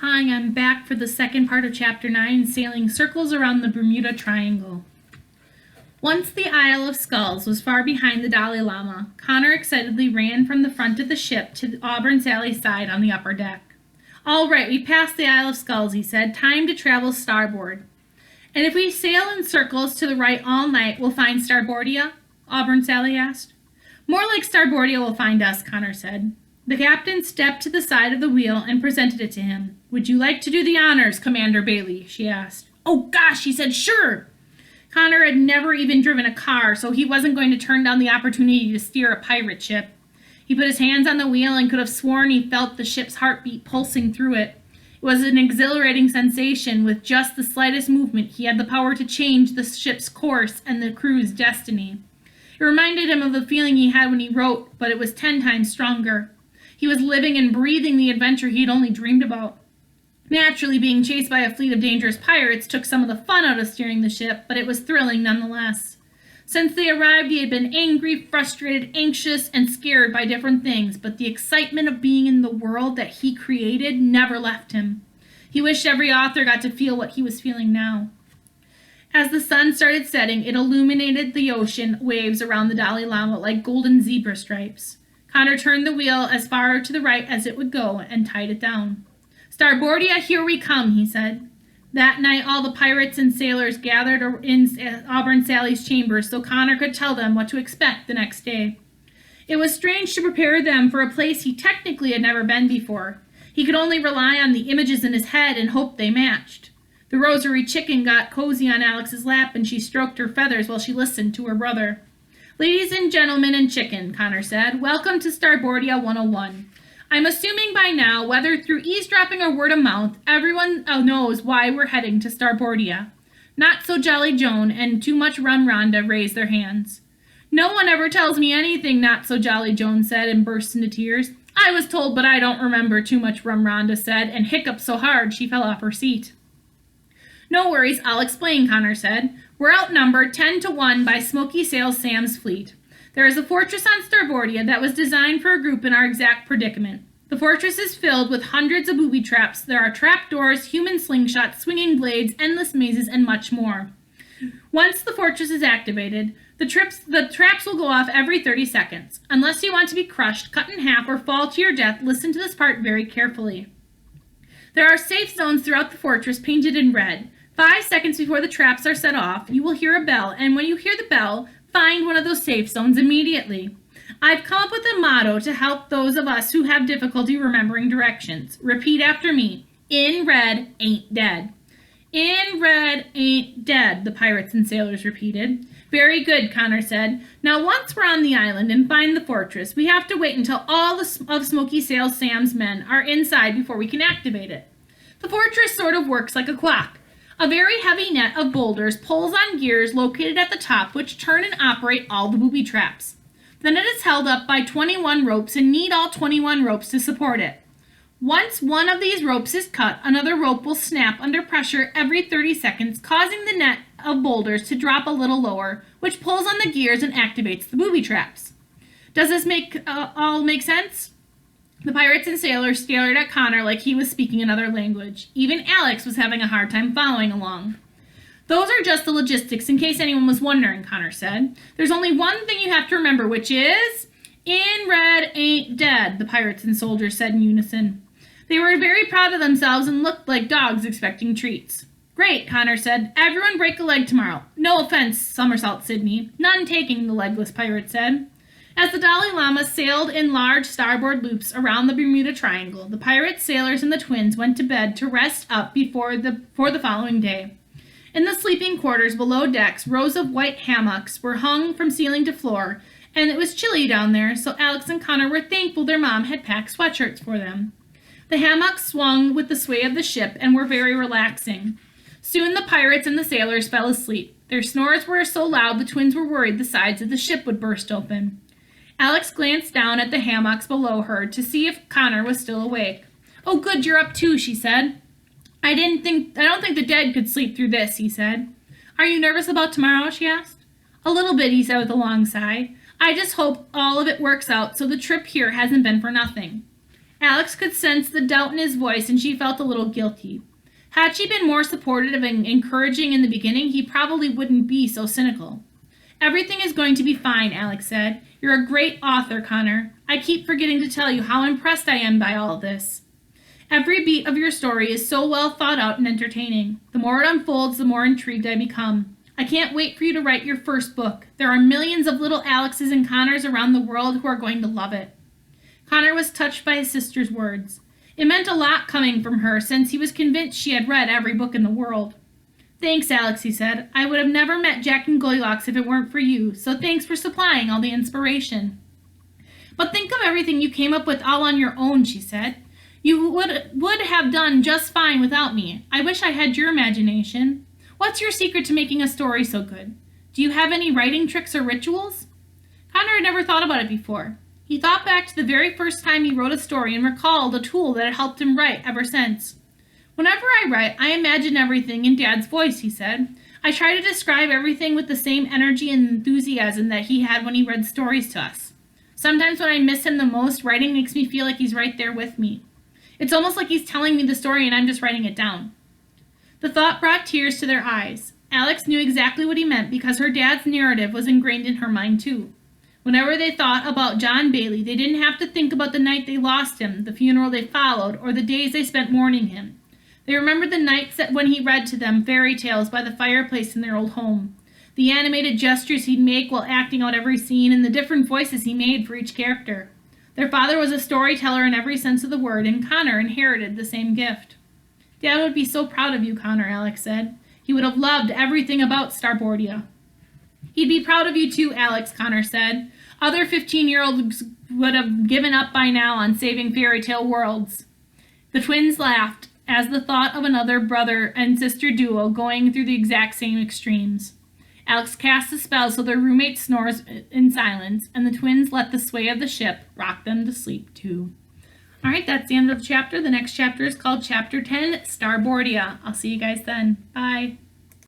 Hi, I'm back for the second part of Chapter 9, sailing circles around the Bermuda Triangle. Once the Isle of Skulls was far behind the Dolly Llama, Connor excitedly ran from the front of the ship to Auburn Sally's side on the upper deck. All right, we passed the Isle of Skulls, he said. Time to travel starboard. And if we sail in circles to the right all night, we'll find Starboardia? Auburn Sally asked. More like Starboardia will find us, Connor said. The captain stepped to the side of the wheel and presented it to him. Would you like to do the honors, Commander Bailey? She asked. Oh gosh, he said, sure. Connor had never even driven a car, so he wasn't going to turn down the opportunity to steer a pirate ship. He put his hands on the wheel and could have sworn he felt the ship's heartbeat pulsing through it. It was an exhilarating sensation. With just the slightest movement, he had the power to change the ship's course and the crew's destiny. It reminded him of the feeling he had when he wrote, but it was 10 times stronger. He was living and breathing the adventure he had only dreamed about. Naturally, being chased by a fleet of dangerous pirates took some of the fun out of steering the ship, but it was thrilling nonetheless. Since they arrived, he had been angry, frustrated, anxious, and scared by different things, but the excitement of being in the world that he created never left him. He wished every author got to feel what he was feeling now. As the sun started setting, it illuminated the ocean waves around the Dolly Llama like golden zebra stripes. Connor turned the wheel as far to the right as it would go and tied it down. Starboardia, here we come, he said. That night, all the pirates and sailors gathered in Auburn Sally's chambers so Connor could tell them what to expect the next day. It was strange to prepare them for a place he technically had never been before. He could only rely on the images in his head and hope they matched. The rosary chicken got cozy on Alex's lap and she stroked her feathers while she listened to her brother. Ladies and gentlemen and chicken, Connor said, welcome to Starboardia 101. I'm assuming by now, whether through eavesdropping or word of mouth, everyone knows why we're heading to Starboardia. Not So Jolly Joan and Too Much Rum Rhonda raised their hands. No one ever tells me anything, Not So Jolly Joan said and burst into tears. I was told, but I don't remember, Too Much Rum Rhonda said, and hiccuped so hard she fell off her seat. No worries, I'll explain, Connor said. We're outnumbered 10-1 by Smoky Sails Sam's fleet. There is a fortress on Starboardia that was designed for a group in our exact predicament. The fortress is filled with hundreds of booby traps. There are trapdoors, human slingshots, swinging blades, endless mazes, and much more. Once the fortress is activated, the traps will go off every 30 seconds. Unless you want to be crushed, cut in half, or fall to your death, listen to this part very carefully. There are safe zones throughout the fortress painted in red. 5 seconds before the traps are set off, you will hear a bell, and when you hear the bell, find one of those safe zones immediately. I've come up with a motto to help those of us who have difficulty remembering directions. Repeat after me. In red, ain't dead. In red, ain't dead, the pirates and sailors repeated. Very good, Connor said. Now once we're on the island and find the fortress, we have to wait until all of Smoky Sails Sam's men are inside before we can activate it. The fortress sort of works like a clock. A very heavy net of boulders pulls on gears located at the top which turn and operate all the booby traps. Then it is held up by 21 ropes and need all 21 ropes to support it. Once one of these ropes is cut, another rope will snap under pressure every 30 seconds, causing the net of boulders to drop a little lower, which pulls on the gears and activates the booby traps. Does this all make sense? The pirates and sailors stared at Connor like he was speaking another language. Even Alex was having a hard time following along. Those are just the logistics, in case anyone was wondering, Connor said. There's only one thing you have to remember, which is, in red ain't dead, the pirates and soldiers said in unison. They were very proud of themselves and looked like dogs expecting treats. Great, Connor said. Everyone break a leg tomorrow. No offense, Somersault Sydney. None taking, the legless pirate said. As the Dolly Llama sailed in large starboard loops around the Bermuda Triangle, the pirates, sailors, and the twins went to bed to rest up for the following day. In the sleeping quarters below decks, rows of white hammocks were hung from ceiling to floor, and it was chilly down there, so Alex and Connor were thankful their mom had packed sweatshirts for them. The hammocks swung with the sway of the ship and were very relaxing. Soon the pirates and the sailors fell asleep. Their snores were so loud the twins were worried the sides of the ship would burst open. Alex glanced down at the hammocks below her to see if Connor was still awake. Oh, good, you're up too, she said. I don't think the dead could sleep through this, he said. Are you nervous about tomorrow, she asked. A little bit, he said with a long sigh. I just hope all of it works out so the trip here hasn't been for nothing. Alex could sense the doubt in his voice, and she felt a little guilty. Had she been more supportive and encouraging in the beginning, he probably wouldn't be so cynical. Everything is going to be fine, Alex said. You're a great author, Connor. I keep forgetting to tell you how impressed I am by all this. Every beat of your story is so well thought out and entertaining. The more it unfolds, the more intrigued I become. I can't wait for you to write your first book. There are millions of little Alexes and Connors around the world who are going to love it. Connor was touched by his sister's words. It meant a lot coming from her, since he was convinced she had read every book in the world. Thanks, Alex, he said. I would have never met Jack and Goldilocks if it weren't for you, so thanks for supplying all the inspiration. But think of everything you came up with all on your own, she said. You would have done just fine without me. I wish I had your imagination. What's your secret to making a story so good? Do you have any writing tricks or rituals? Connor had never thought about it before. He thought back to the very first time he wrote a story and recalled a tool that had helped him write ever since. Whenever I write, I imagine everything in Dad's voice, he said. I try to describe everything with the same energy and enthusiasm that he had when he read stories to us. Sometimes when I miss him the most, writing makes me feel like he's right there with me. It's almost like he's telling me the story and I'm just writing it down. The thought brought tears to their eyes. Alex knew exactly what he meant because her dad's narrative was ingrained in her mind too. Whenever they thought about John Bailey, they didn't have to think about the night they lost him, the funeral they followed, or the days they spent mourning him. They remembered the nights when he read to them fairy tales by the fireplace in their old home, the animated gestures he'd make while acting out every scene, and the different voices he made for each character. Their father was a storyteller in every sense of the word, and Connor inherited the same gift. Dad would be so proud of you, Connor, Alex said. He would have loved everything about Starboardia. He'd be proud of you too, Alex, Connor said. Other 15-year-olds would have given up by now on saving fairy tale worlds. The twins laughed as the thought of another brother and sister duo going through the exact same extremes. Alex cast a spell so their roommate snores in silence, and the twins let the sway of the ship rock them to sleep too. All right, that's the end of the chapter. The next chapter is called Chapter 10, Starboardia. I'll see you guys then. Bye.